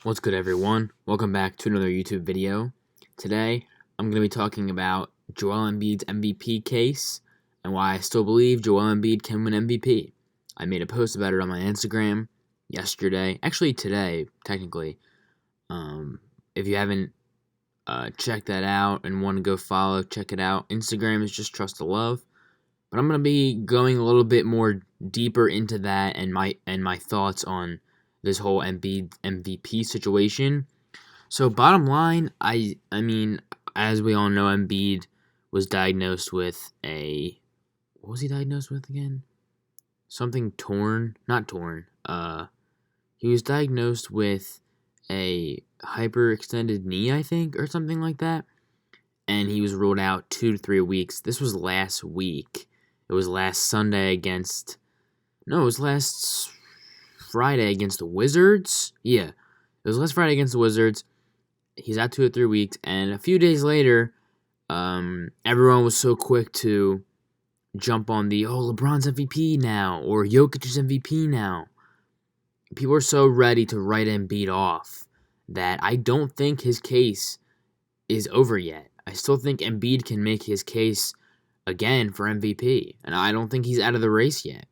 What's good, everyone? Welcome back to another YouTube video. Today, I'm going to be talking about Joel Embiid's MVP case and why I still believe Joel Embiid can win MVP. I made a post about it on my Instagram yesterday, actually today, technically. If you haven't checked that out and want to go follow, check it out. Instagram is just Trust the Love. But I'm going to be going a little bit more deeper into that and my thoughts on this whole Embiid MVP situation. So bottom line, I mean, as we all know, Embiid was diagnosed with what was he diagnosed with again? Something torn, not torn. He was diagnosed with a hyperextended knee, I think, or something like that. And he was ruled out 2 to 3 weeks. This was last week. It was last Sunday against... No, it was last Friday against the Wizards. Yeah, it was last Friday against the Wizards. He's out 2 or 3 weeks. And a few days later, everyone was so quick to jump on LeBron's MVP now, or Jokic's MVP now. People are so ready to write Embiid off that I don't think his case is over yet. I still think Embiid can make his case again for MVP, and I don't think he's out of the race yet.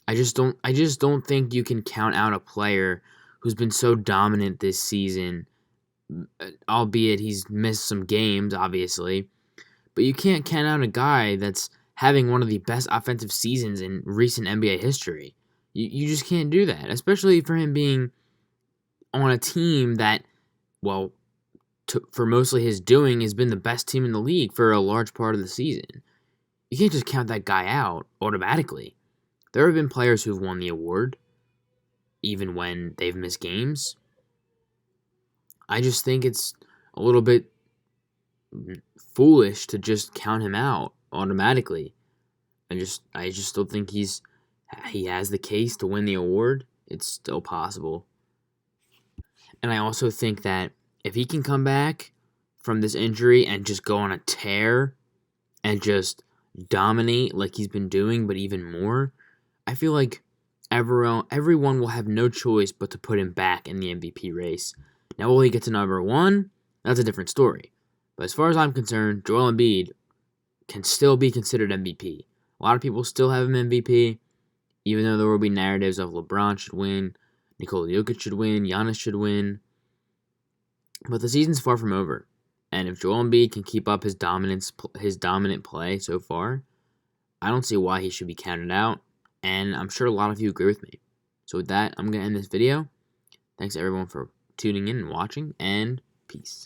I just don't think you can count out a player who's been so dominant this season, albeit he's missed some games, obviously. But you can't count out a guy that's having one of the best offensive seasons in recent NBA history. You just can't do that, especially for him being on a team that, well, for mostly his doing, has been the best team in the league for a large part of the season. You can't just count that guy out automatically. There have been players who've won the award, even when they've missed games. I just think it's a little bit foolish to just count him out automatically. I just still think he has the case to win the award. It's still possible. And I also think that if he can come back from this injury and just go on a tear and just dominate like he's been doing, but even more, I feel like everyone will have no choice but to put him back in the MVP race. Now, will he get to number one? That's a different story. But as far as I'm concerned, Joel Embiid can still be considered MVP. A lot of people still have him MVP, even though there will be narratives of LeBron should win, Nikola Jokic should win, Giannis should win. But the season's far from over. And if Joel Embiid can keep up his dominant play so far, I don't see why he should be counted out. And I'm sure a lot of you agree with me. So with that, I'm going to end this video. Thanks everyone for tuning in and watching, and peace.